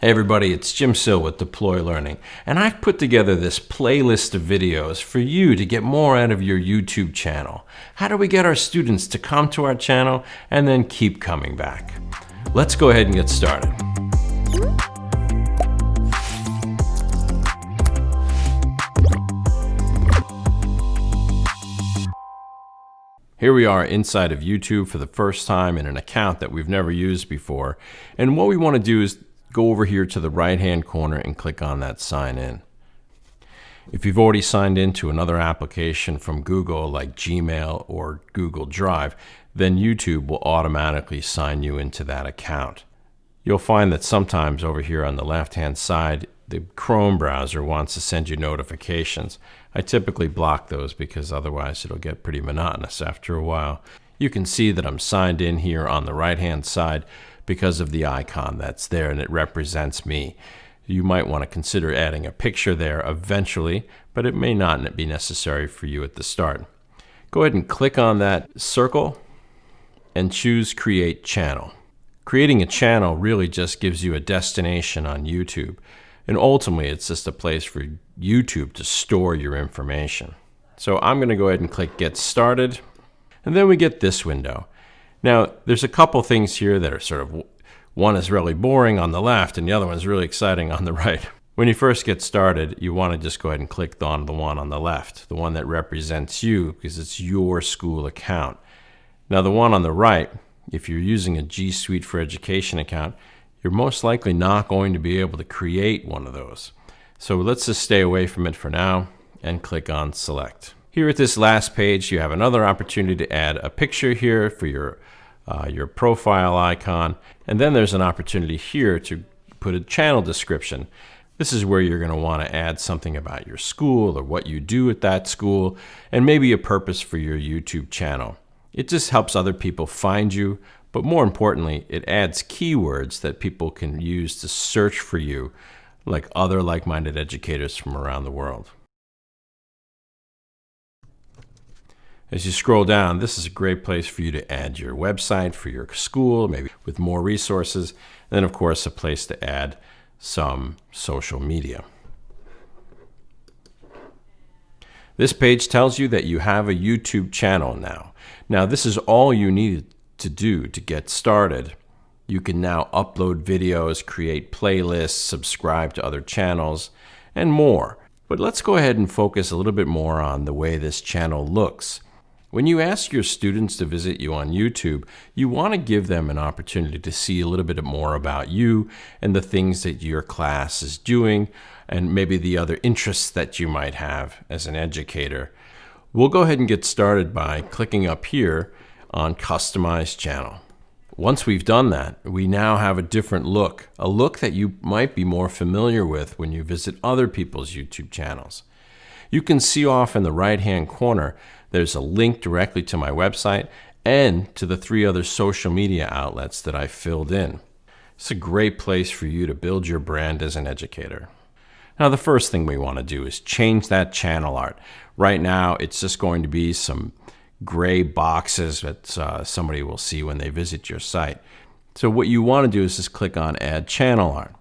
Hey everybody, it's Jim Sill with Deploy Learning, and I've put together this playlist of videos for you to get more out of your YouTube channel. How do we get our students to come to our channel and then keep coming back? Let's go ahead and get started. Here we are inside of YouTube for the first time in an account that we've never used before, and what we want to do is go over here to the right-hand corner and click on that sign in. If you've already signed into another application from Google like Gmail or Google Drive, then YouTube will automatically sign you into that account. You'll find that sometimes over here on the left-hand side, the Chrome browser wants to send you notifications. I typically block those because otherwise it'll get pretty monotonous after a while. You can see that I'm signed in here on the right-hand side because of the icon that's there, and it represents me. You might want to consider adding a picture there eventually, but it may not be necessary for you at the start. Go ahead and click on that circle and choose Create Channel. Creating a channel really just gives you a destination on YouTube, and ultimately it's just a place for YouTube to store your information. So I'm going to go ahead and click Get Started, and then we get this window. Now, there's a couple things here that are sort of, one is really boring on the left and the other one's really exciting on the right. When you first get started, you want to just go ahead and click on the one on the left, the one that represents you because it's your school account. Now, the one on the right, if you're using a G Suite for Education account, you're most likely not going to be able to create one of those. So let's just stay away from it for now and click on Select. Here at this last page, you have another opportunity to add a picture here for your profile icon, and then there's an opportunity here to put a channel description. This is where you're going to want to add something about your school or what you do at that school, and maybe a purpose for your YouTube channel. It just helps other people find you, but more importantly, it adds keywords that people can use to search for you, like other like-minded educators from around the world. As you scroll down, this is a great place for you to add your website for your school, maybe with more resources, and then of course a place to add some social media. This page tells you that you have a YouTube channel now. Now this is all you need to do to get started. You can now upload videos, create playlists, subscribe to other channels, and more. But let's go ahead and focus a little bit more on the way this channel looks. When you ask your students to visit you on YouTube, you want to give them an opportunity to see a little bit more about you and the things that your class is doing, and maybe the other interests that you might have as an educator. We'll go ahead and get started by clicking up here on Customize Channel. Once we've done that, we now have a different look, a look that you might be more familiar with when you visit other people's YouTube channels. You can see off in the right-hand corner, there's a link directly to my website and to the 3 other social media outlets that I filled in. It's a great place for you to build your brand as an educator. Now, the first thing we want to do is change that channel art. Right now, it's just going to be some gray boxes that somebody will see when they visit your site. So what you want to do is just click on Add Channel Art.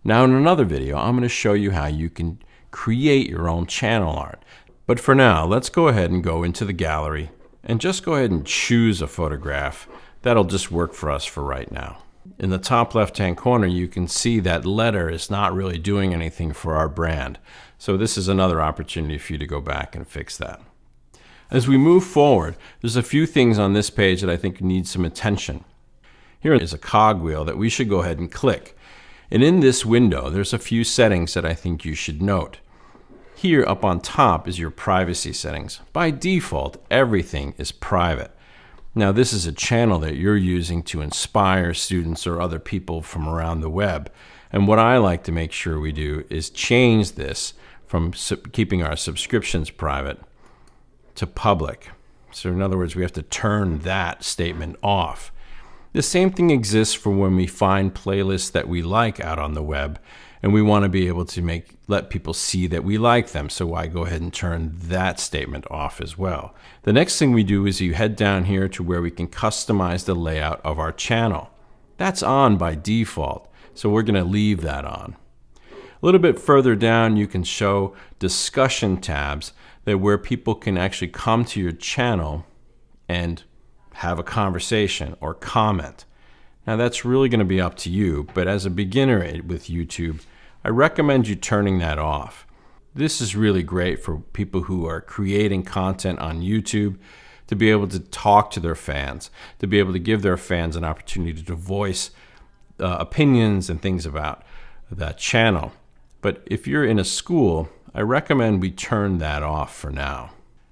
Now, in another video, I'm going to show you how you can create your own channel art. But for now, let's go ahead and go into the gallery and just go ahead and choose a photograph. That'll just work for us for right now. In the top left-hand corner, you can see that letter is not really doing anything for our brand. So this is another opportunity for you to go back and fix that. As we move forward, there's a few things on this page that I think need some attention. Here is a cogwheel that we should go ahead and click. And in this window, there's a few settings that I think you should note. Here up on top is your privacy settings. By default, everything is private. Now this is a channel that you're using to inspire students or other people from around the web. And what I like to make sure we do is change this from keeping our subscriptions private to public. So in other words, we have to turn that statement off. The same thing exists for when we find playlists that we like out on the web, and we want to be able to let people see that we like them. So I go ahead and turn that statement off as well. The next thing we do is you head down here to where we can customize the layout of our channel. That's on by default. So we're going to leave that on. A little bit further down, you can show discussion tabs where people can actually come to your channel and have a conversation or comment. Now that's really going to be up to you, but as a beginner with YouTube, I recommend you turning that off. This is really great for people who are creating content on YouTube to be able to talk to their fans, to be able to give their fans an opportunity to voice opinions and things about that channel. But if you're in a school, I recommend we turn that off for now.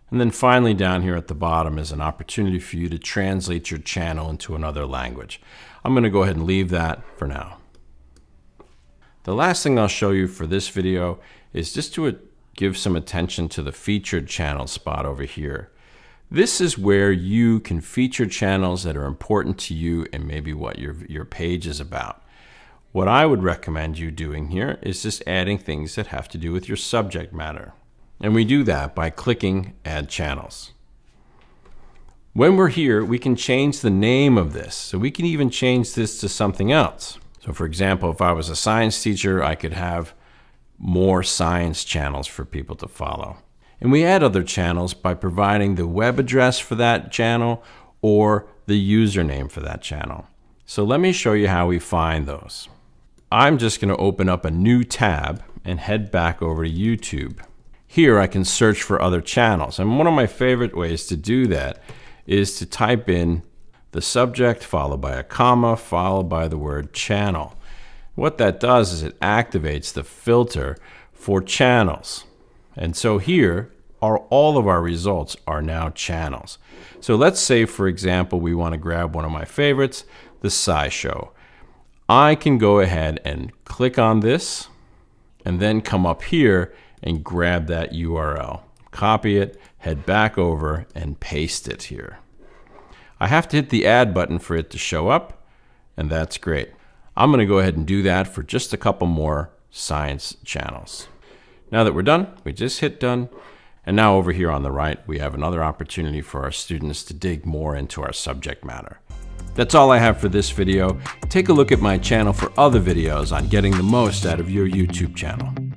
And then finally down here at the bottom is an opportunity for you to translate your channel into another language. I'm going to go ahead and leave that for now. The last thing I'll show you for this video is just to give some attention to the featured channel spot over here. This is where you can feature channels that are important to you and maybe what your page is about. What I would recommend you doing here is just adding things that have to do with your subject matter. And we do that by clicking Add Channels. When we're here, we can change the name of this. So we can even change this to something else. So for example, if I was a science teacher, I could have more science channels for people to follow. And we add other channels by providing the web address for that channel or the username for that channel. So let me show you how we find those. I'm just going to open up a new tab and head back over to YouTube. Here I can search for other channels. And one of my favorite ways to do that is to type in the subject followed by a comma followed by the word channel. What that does is it activates the filter for channels. And so here all of our results are now channels. So let's say, for example, we want to grab one of my favorites, the SciShow. I can go ahead and click on this and then come up here and grab that URL, copy it, head back over and paste it here. I have to hit the add button for it to show up, and that's great. I'm going to go ahead and do that for just a couple more science channels. Now that we're done, we just hit done. And now over here on the right, we have another opportunity for our students to dig more into our subject matter. That's all I have for this video. Take a look at my channel for other videos on getting the most out of your YouTube channel.